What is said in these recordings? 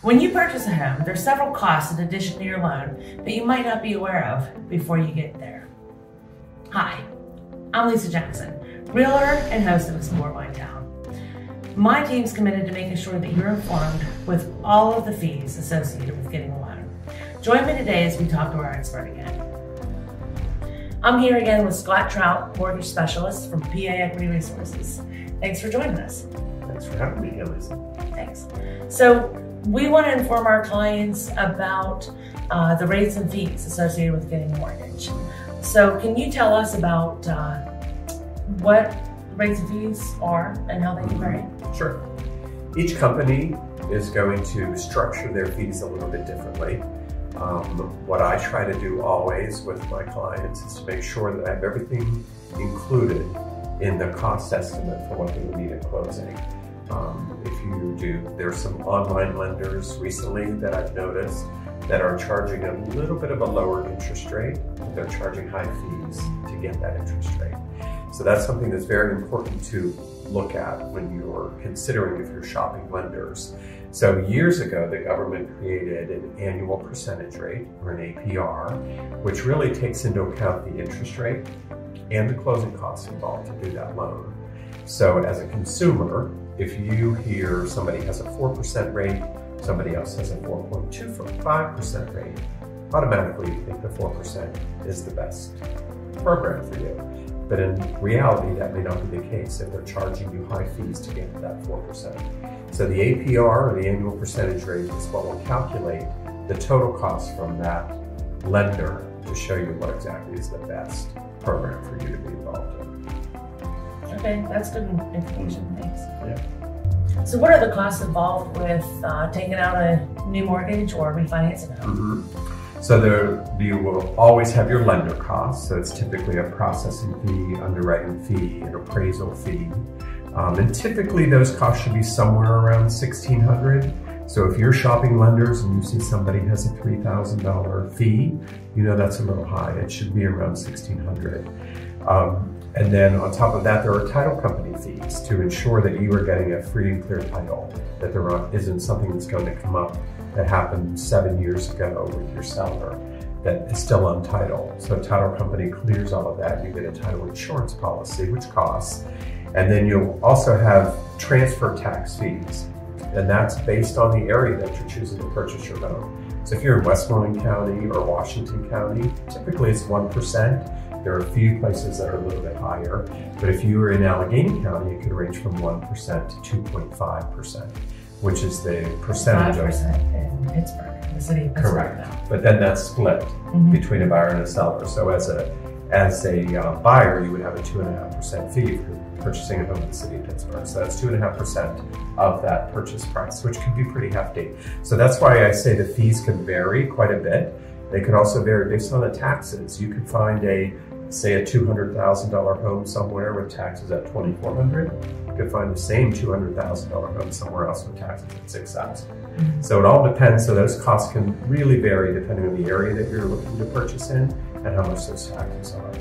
When you purchase a home, there's several costs in addition to your loan that you might not be aware of before you get there. Hi, I'm Lisa Jackson, realtor and host of Explore My Town. My team's committed to making sure that you're informed with all of the fees associated with getting a loan. Join me today as we talk to our expert again. I'm here again with Scott Trout, mortgage specialist from PA Equity Resources. Thanks for joining us. Thanks for having me here, Lisa. Thanks. So we want to inform our clients about the rates and fees associated with getting a mortgage. So can you tell us about what rates and fees are and how they can vary? Sure. Each company is going to structure their fees a little bit differently. What I try to do always with my clients is to make sure that I have everything included in the cost estimate for what they would need at closing. There's some online lenders recently that I've noticed that are charging a little bit of a lower interest rate, but they're charging high fees to get that interest rate. So that's something that's very important to look at when you're considering if you're shopping lenders. So years ago, the government created an annual percentage rate, or an APR, which really takes into account the interest rate and the closing costs involved to do that loan. So as a consumer, if you hear somebody has a 4% rate, somebody else has a 4.25% rate, automatically you think the 4% is the best program for you. But in reality, that may not be the case if they're charging you high fees to get to that 4%. So the APR, or the annual percentage rate, is what will calculate the total cost from that lender to show you what exactly is the best program for you to be involved in. Okay, that's good information, thanks. Yeah. So what are the costs involved with taking out a new mortgage or refinancing a home? So you will always have your lender costs. So it's typically a processing fee, underwriting fee, an appraisal fee. And typically those costs should be somewhere around $1,600. So if you're shopping lenders and you see somebody has a $3,000 fee, you know that's a little high. It should be around $1,600. And then on top of that, there are title company fees to ensure that you are getting a free and clear title, that there isn't something that's going to come up that happened 7 years ago with your seller that is still untitled. So a title company clears all of that. You get a title insurance policy, which costs. And then you'll also have transfer tax fees. And that's based on the area that you're choosing to purchase your home. So if you're in Westmoreland County or Washington County, typically it's 1%. There are a few places that are a little bit higher, but if you were in Allegheny County, it could range from 1% to 2.5%, which is the percentage 5% in Pittsburgh, the city of Pittsburgh. Correct. Now. But then that's split between a buyer and a seller. So as a buyer, you would have a 2.5% fee if you're purchasing a home in the city of Pittsburgh. So that's 2.5% of that purchase price, which can be pretty hefty. So that's why I say the fees can vary quite a bit. They could also vary based on the taxes. You could find say a $200,000 home somewhere with taxes at $2,400. You could find the same $200,000 home somewhere else with taxes at $6,000. So it all depends. So those costs can really vary depending on the area that you're looking to purchase in and how much those taxes are.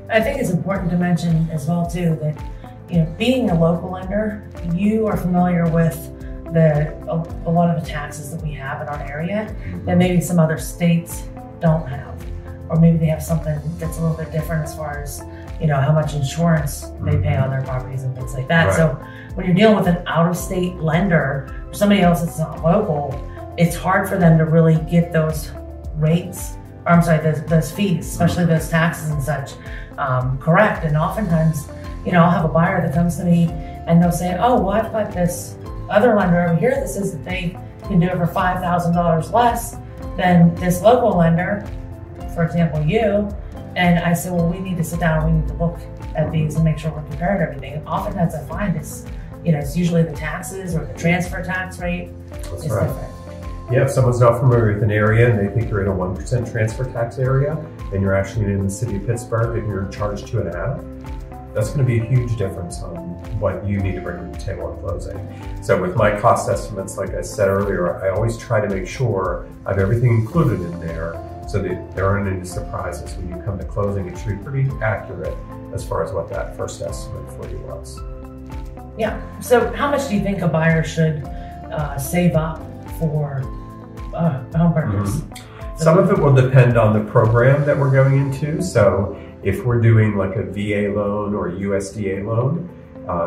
I think it's important to mention as well too that being a local lender, you are familiar with a lot of the taxes that we have in our area that maybe some other states don't have, or maybe they have something that's a little bit different as far as how much insurance they pay on their properties and things like that. Right. So when you're dealing with an out-of-state lender or somebody else that's not local, it's hard for them to really get those rates, or I'm sorry, those fees, especially those taxes and such, correct. And oftentimes, I'll have a buyer that comes to me and they'll say, oh, well, I've got this other lender over here that says that they can do it for $5,000 less than this local lender, for example, you. And I said, well, we need to sit down, we need to look at these and make sure we're comparing everything. And oftentimes I find it's usually the taxes or the transfer tax rate is different. Yeah, if someone's not familiar with an area and they think you're in a 1% transfer tax area and you're actually in the city of Pittsburgh and you're charged 2.5%, that's going to be a huge difference on what you need to bring to the table at closing. So with my cost estimates, like I said earlier, I always try to make sure I have everything included in there so that there aren't any surprises when you come to closing. It should be pretty accurate as far as what that first estimate for you was. Yeah, so how much do you think a buyer should save up for home purchase? Some of it will depend on the program that we're going into. So if we're doing like a VA loan or a USDA loan,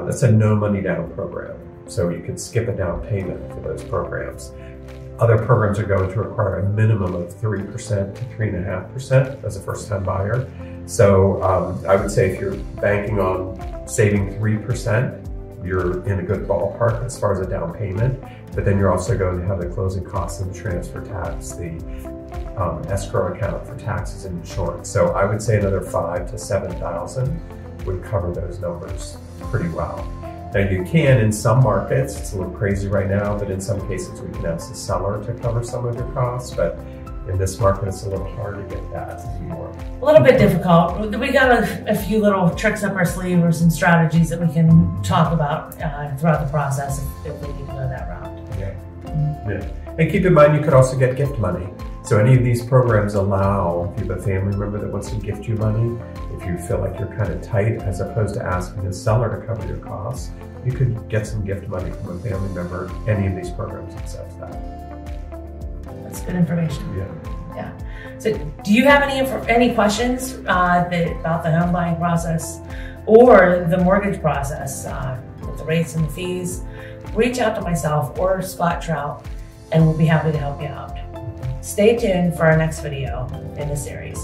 that's a no money down program. So you can skip a down payment for those programs. Other programs are going to require a minimum of 3% to 3.5% as a first-time buyer. So I would say if you're banking on saving 3%, you're in a good ballpark as far as a down payment. But then you're also going to have the closing costs and the transfer tax, the escrow account for taxes and insurance. So I would say another $5,000 to $7,000 would cover those numbers pretty well. Now you can, in some markets, it's a little crazy right now, but in some cases we can ask the seller to cover some of your costs, but in this market it's a little hard to get that anymore. A little bit difficult. We got a few little tricks up our sleeve or some strategies that we can talk about throughout the process if we need to go that route. Yeah. And keep in mind you could also get gift money. So any of these programs allow, if you have a family member that wants to gift you money, if you feel like you're kind of tight, as opposed to asking a seller to cover your costs, you could get some gift money from a family member. Any of these programs accept that. That's good information. Yeah. So do you have any questions about the home buying process or the mortgage process with the rates and the fees? Reach out to myself or Scott Trout and we'll be happy to help you out. Stay tuned for our next video in the series.